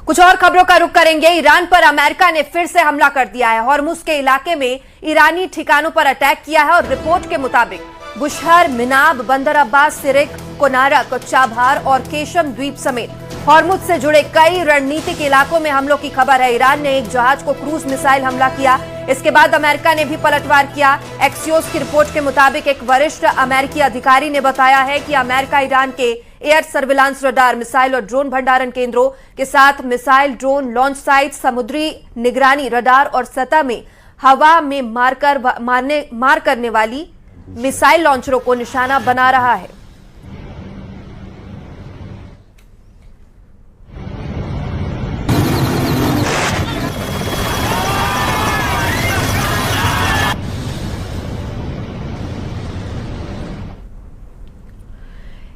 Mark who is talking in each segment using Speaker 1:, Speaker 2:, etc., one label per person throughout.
Speaker 1: कुछ और खबरों का रुख करेंगे। ईरान पर अमेरिका ने फिर से हमला कर दिया है। हॉर्मुज के इलाके में ईरानी ठिकानों पर अटैक किया है और रिपोर्ट के मुताबिक बुशहर, मिनाब, बंदर अब्बास, सिरिक, कोनारक, चाबहार और केशम द्वीप समेत हॉर्मुज से जुड़े कई रणनीतिक इलाकों में हमलों की खबर है। ईरान ने एक जहाज को क्रूज मिसाइल हमला किया। इसके बाद अमेरिका ने भी पलटवार किया। एक्सियोस की रिपोर्ट के मुताबिक एक वरिष्ठ अमेरिकी अधिकारी ने बताया है कि अमेरिका ईरान के एयर सर्विलांस रडार, मिसाइल और ड्रोन भंडारण केंद्रों के साथ मिसाइल, ड्रोन लॉन्च साइट, समुद्री निगरानी रडार और सतह में हवा में मार करने वाली मिसाइल लॉन्चरों को निशाना बना रहा है।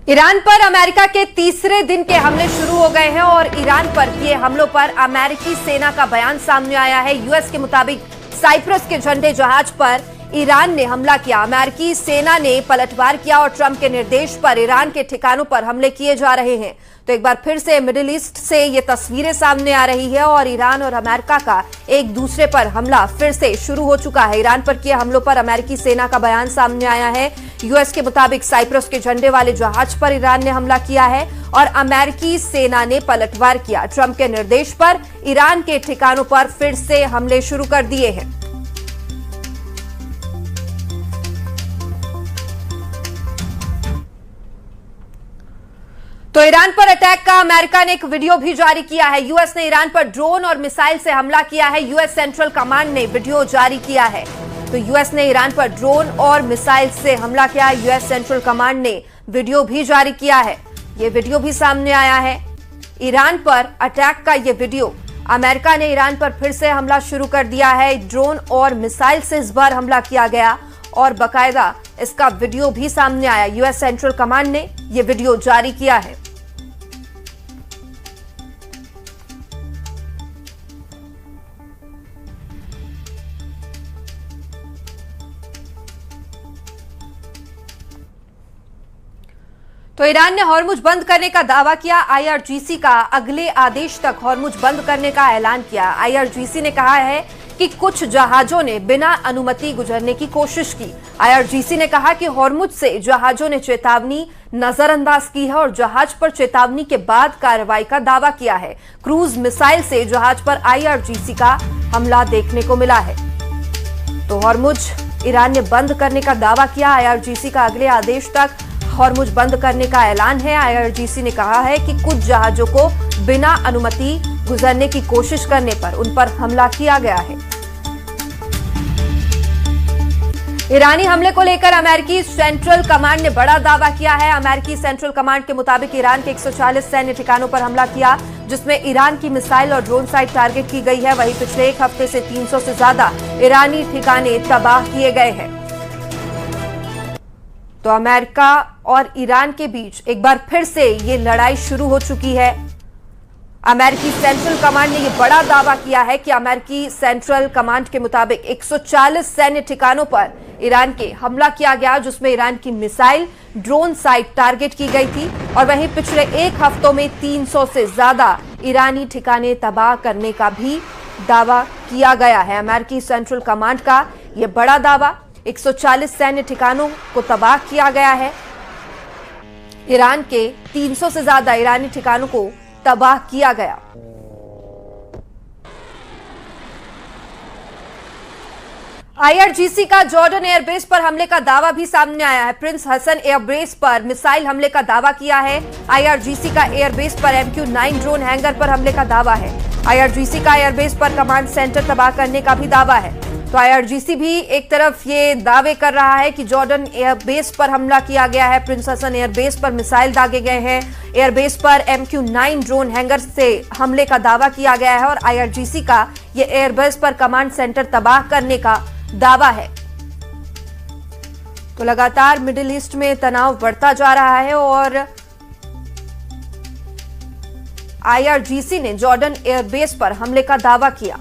Speaker 1: ईरान पर अमेरिका के तीसरे दिन के हमले शुरू हो गए हैं और ईरान पर किए हमलों पर अमेरिकी सेना का बयान सामने आया है। यूएस के मुताबिक साइप्रस के झंडे जहाज पर ईरान ने हमला किया। अमेरिकी सेना ने पलटवार किया और ट्रंप के निर्देश पर ईरान के ठिकानों पर हमले किए जा रहे हैं। तो एक बार फिर से मिडिल ईस्ट से ये तस्वीरें सामने आ रही है और ईरान और अमेरिका का एक दूसरे पर हमला फिर से शुरू हो चुका है। ईरान पर किए हमलों पर अमेरिकी सेना का बयान सामने आया है। यूएस के मुताबिक साइप्रस के झंडे वाले जहाज पर ईरान ने हमला किया है और अमेरिकी सेना ने पलटवार किया। ट्रंप के निर्देश पर ईरान के ठिकानों पर फिर से हमले शुरू कर दिए हैं। तो ईरान पर अटैक का अमेरिका ने एक वीडियो भी जारी किया है। यूएस ने ईरान पर ड्रोन और मिसाइल से हमला किया है। यूएस सेंट्रल कमांड ने वीडियो जारी किया है। तो यूएस ने ईरान पर ड्रोन और मिसाइल से हमला किया। यूएस सेंट्रल कमांड ने वीडियो भी जारी किया है। यह वीडियो भी सामने आया है। ईरान पर अटैक का यह वीडियो। अमेरिका ने ईरान पर फिर से हमला शुरू कर दिया है। ड्रोन और मिसाइल से इस बार हमला किया गया और बाकायदा इसका वीडियो भी सामने आया। यूएस सेंट्रल कमांड ने यह वीडियो जारी किया है। तो ईरान ने हॉर्मुज बंद करने का दावा किया। आईआरजीसी का अगले आदेश तक हॉर्मुज बंद करने का ऐलान किया। आईआरजीसी ने कहा है कि कुछ जहाजों ने बिना अनुमति गुजरने की कोशिश की। आईआरजीसी ने कहा कि हॉर्मुज से जहाजों ने चेतावनी नजरअंदाज की है और जहाज पर चेतावनी के बाद कार्रवाई का दावा किया है। क्रूज मिसाइल से जहाज पर आईआरजीसी का हमला देखने को मिला है। तो हॉर्मुज ईरान ने बंद करने का दावा किया। आईआरजीसी का अगले आदेश तक हॉर्मुज बंद करने का ऐलान है। आईआरजीसी ने कहा है कि कुछ जहाजों को बिना अनुमति गुजरने की कोशिश करने पर उन पर हमला किया गया है। ईरानी हमले को लेकर अमेरिकी सेंट्रल कमांड ने बड़ा दावा किया है। अमेरिकी सेंट्रल कमांड के मुताबिक ईरान के 140 सैन्य ठिकानों पर हमला किया, जिसमें ईरान की मिसाइल और ड्रोन साइट टारगेट की गई है। वहीं पिछले एक हफ्ते से 300 से ज्यादा ईरानी ठिकाने तबाह किए गए हैं। तो अमेरिका और ईरान के बीच एक बार फिर से ये लड़ाई शुरू हो चुकी है। अमेरिकी सेंट्रल कमांड ने यह बड़ा दावा किया है कि अमेरिकी सेंट्रल कमांड के मुताबिक 140 सैन्य ठिकानों पर ईरान के हमला किया गया, जिसमें ईरान की मिसाइल, ड्रोन साइट टारगेट की गई थी और वहीं पिछले एक हफ्तों में 300 से ज्यादा ईरानी ठिकाने तबाह करने का भी दावा किया गया है। अमेरिकी सेंट्रल कमांड का यह बड़ा दावा, 140 सैन्य ठिकानों को तबाह किया गया है। ईरान के 300 से ज्यादा ईरानी ठिकानों को तबाह किया गया। आईआरजीसी का जॉर्डन एयरबेस पर हमले का दावा भी सामने आया है। प्रिंस हसन एयरबेस पर मिसाइल हमले का दावा किया है। आईआरजीसी का एयरबेस पर MQ-9 ड्रोन हैंगर पर हमले का दावा है। आईआरजीसी का एयरबेस पर कमांड सेंटर तबाह करने का भी दावा है। तो आईआरजीसी भी एक तरफ ये दावे कर रहा है कि जॉर्डन एयरबेस पर हमला किया गया है, प्रिंस हसन एयरबेस पर मिसाइल दागे गए हैं, एयरबेस पर MQ-9 ड्रोन हैंगर से हमले का दावा किया गया है और आईआरजीसी का ये एयरबेस पर कमांड सेंटर तबाह करने का दावा है। तो लगातार मिडिल ईस्ट में तनाव बढ़ता जा रहा है और आईआरजीसी ने जॉर्डन एयरबेस पर हमले का दावा किया।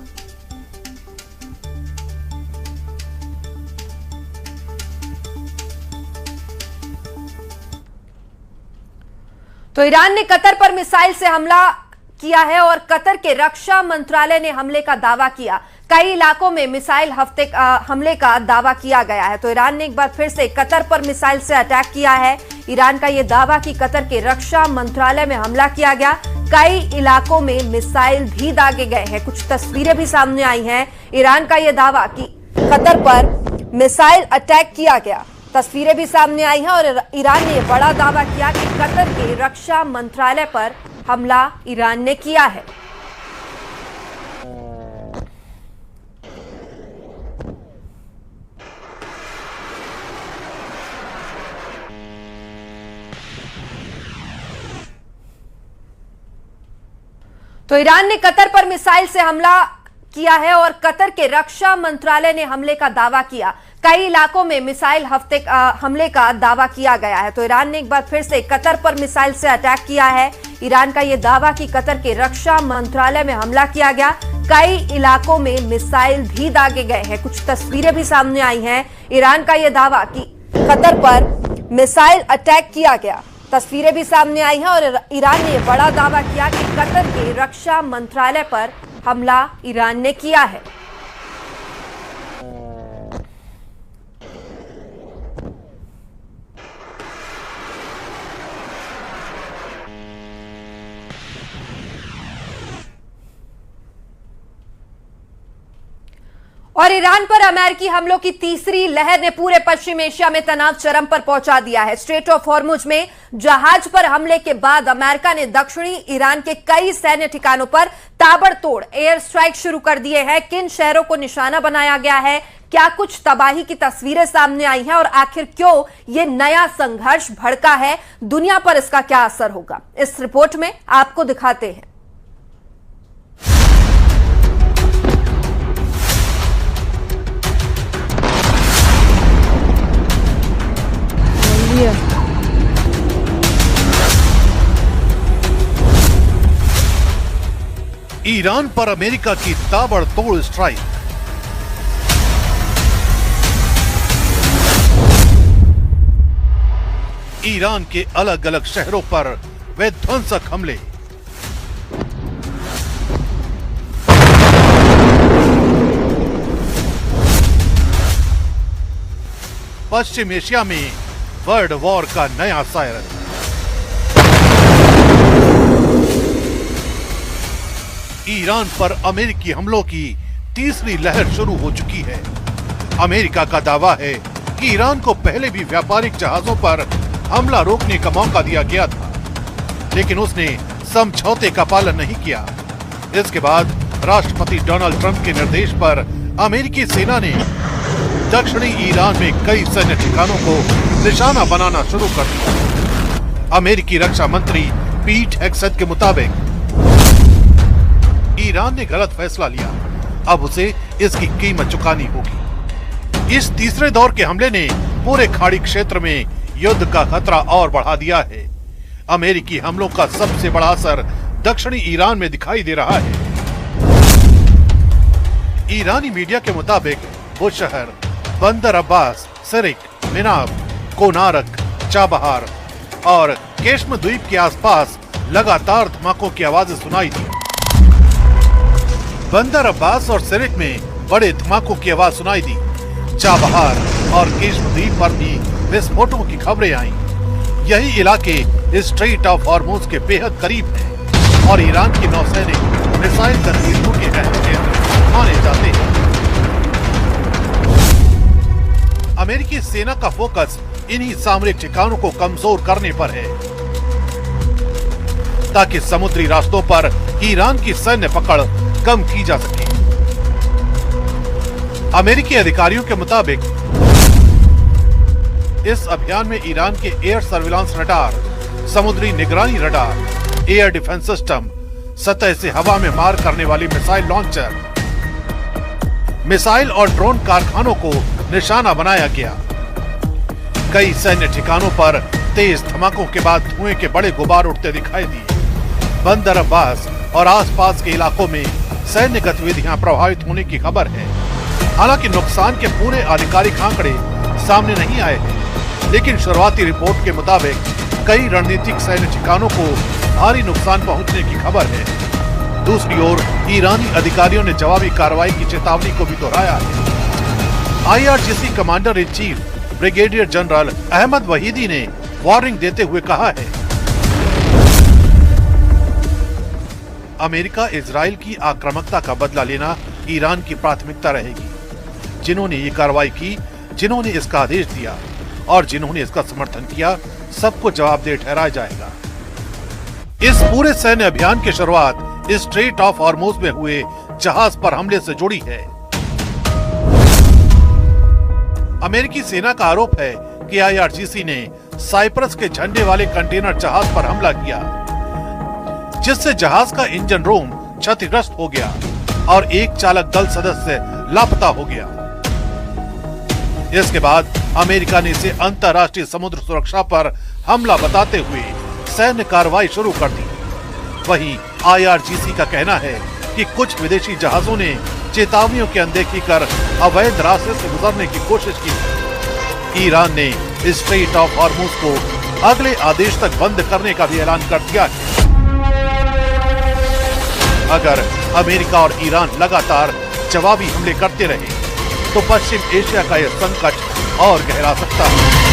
Speaker 1: तो ईरान ने कतर पर मिसाइल से हमला किया है और कतर के रक्षा मंत्रालय ने हमले का दावा किया। कई इलाकों में मिसाइल हमले का दावा किया गया है। तो ईरान ने एक बार फिर से कतर पर मिसाइल से अटैक किया है। ईरान का यह दावा कि कतर के रक्षा मंत्रालय में हमला किया गया। कई इलाकों में मिसाइल भी दागे गए हैं। कुछ तस्वीरें भी सामने आई हैं। ईरान का यह दावा कि कतर पर मिसाइल अटैक किया गया, तस्वीरें भी सामने आई हैं और ईरान ने बड़ा दावा किया कि कतर के रक्षा मंत्रालय पर हमला ईरान ने किया है। तो ईरान ने कतर पर मिसाइल से हमला किया है और कतर के रक्षा मंत्रालय ने हमले का दावा किया। कई इलाकों में मिसाइल हमले का दावा किया गया है। तो ईरान ने एक बार फिर से कतर पर मिसाइल से अटैक किया है। ईरान का यह दावा कि कतर के रक्षा मंत्रालय में हमला किया गया। कई इलाकों में मिसाइल भी दागे गए हैं। कुछ तस्वीरें भी सामने आई हैं। ईरान का यह दावा कि कतर पर मिसाइल अटैक किया गया, तस्वीरें भी सामने आई हैं और ईरान ने बड़ा दावा किया कि कतर के रक्षा मंत्रालय पर हमला ईरान ने किया है। और ईरान पर अमेरिकी हमलों की तीसरी लहर ने पूरे पश्चिम एशिया में तनाव चरम पर पहुंचा दिया है। स्ट्रेट ऑफ हॉर्मुज में जहाज पर हमले के बाद अमेरिका ने दक्षिणी ईरान के कई सैन्य ठिकानों पर ताबड़तोड़ एयर स्ट्राइक शुरू कर दिए हैं। किन शहरों को निशाना बनाया गया है, क्या कुछ तबाही की तस्वीरें सामने आई हैं और आखिर क्यों ये नया संघर्ष भड़का है, दुनिया पर इसका क्या असर होगा, इस रिपोर्ट में आपको दिखाते हैं।
Speaker 2: ईरान पर अमेरिका की ताबड़तोड़ स्ट्राइक। ईरान के अलग अलग शहरों पर विध्वंसक हमले। पश्चिम एशिया में वर्ल्ड वॉर का नया सायरन। ईरान पर अमेरिकी हमलों की तीसरी लहर शुरू हो चुकी है। अमेरिका का दावा है कि ईरान को पहले भी व्यापारिक जहाजों पर हमला रोकने का मौका दिया गया था, लेकिन उसने समझौते का पालन नहीं किया। इसके बाद राष्ट्रपति डोनाल्ड ट्रंप के निर्देश पर अमेरिकी सेना ने दक्षिणी ईरान में कई सैन्य ठिकानों को निशाना बनाना शुरू कर दिया। अमेरिकी रक्षा मंत्री पीट हेग्सेथ के मुताबिक ईरान ने गलत फैसला लिया, अब उसे इसकी कीमत चुकानी होगी। इस तीसरे दौर के हमले ने पूरे खाड़ी क्षेत्र में युद्ध का खतरा और बढ़ा दिया है। अमेरिकी हमलों का सबसे बड़ा असर दक्षिणी ईरान में दिखाई दे रहा है। ईरानी मीडिया के मुताबिक वो शहर बंदर अब्बास, सिरिक, मिनाब, कोनारक, चाबहार और केशम द्वीप के आसपास लगातार धमाकों की आवाजें सुनाई दी। बंदर अब्बास और सिरिक में बड़े धमाकों की आवाज सुनाई दी। चाबहार और केशम द्वीप पर भी विस्फोटों की खबरें आईं। यही इलाके स्ट्रेट ऑफ हॉर्मुज के बेहद करीब हैं और ईरान की नौसैनिक मिसाइल गतिविधियों के अहम केंद्र माने जाते हैं। अमेरिकी सेना का फोकस इन्हीं सामरिक ठिकानों को कमजोर करने पर है, ताकि समुद्री रास्तों पर ईरान की सैन्य पकड़ कम की जा सके। अमेरिकी अधिकारियों के मुताबिक इस अभियान में ईरान के एयर सर्विलांस रडार, समुद्री निगरानी रडार, एयर डिफेंस सिस्टम, सतह से हवा में मार करने वाली मिसाइल लॉन्चर, मिसाइल और ड्रोन कारखानों को निशाना बनाया गया। कई सैन्य ठिकानों पर तेज धमाकों के बाद धुएं के बड़े गुबार उठते दिखाई दिए। बंदर अब्बास और आसपास के इलाकों में सैन्य गतिविधियां प्रभावित होने की खबर है। हालांकि नुकसान के पूरे आधिकारिक आंकड़े सामने नहीं आए हैं, लेकिन शुरुआती रिपोर्ट के मुताबिक कई रणनीतिक सैन्य ठिकानों को भारी नुकसान पहुंचने की खबर है। दूसरी ओर ईरानी अधिकारियों ने जवाबी कार्रवाई की चेतावनी को भी दोहराया है। IRGC commander in chief brigadier general Ahmad Vahidi ने वार्निंग देते हुए कहा है, अमेरिका इजराइल की आक्रामकता का बदला लेना ईरान की प्राथमिकता रहेगी। जिन्होंने ये कार्रवाई की, जिन्होंने इसका आदेश दिया और जिन्होंने इसका समर्थन किया, सबको जवाबदेह ठहराया जाएगा। इस पूरे सैन्य अभियान की शुरुआत स्ट्रेट ऑफ हॉर्मुज में हुए जहाज पर हमले से जुड़ी है। अमेरिकी सेना का आरोप है कि IRGC ने साइप्रस के झंडे वाले कंटेनर जहाज पर हमला किया, जिससे जहाज का इंजन रूम क्षतिग्रस्त हो गया और एक चालक दल सदस्य लापता हो गया। इसके बाद अमेरिका ने इसे अंतर्राष्ट्रीय समुद्र सुरक्षा पर हमला बताते हुए सैन्य कार्रवाई शुरू कर दी। वहीं IRGC का कहना है कि कुछ विदेशी जहाजों ने चेतावनियों की अनदेखी कर अवैध रास्ते से गुजरने की कोशिश की। ईरान ने स्ट्रेट ऑफ हॉर्मुज को अगले आदेश तक बंद करने का भी ऐलान कर दिया है। अगर अमेरिका और ईरान लगातार जवाबी हमले करते रहे तो पश्चिम एशिया का यह संकट और गहरा सकता है।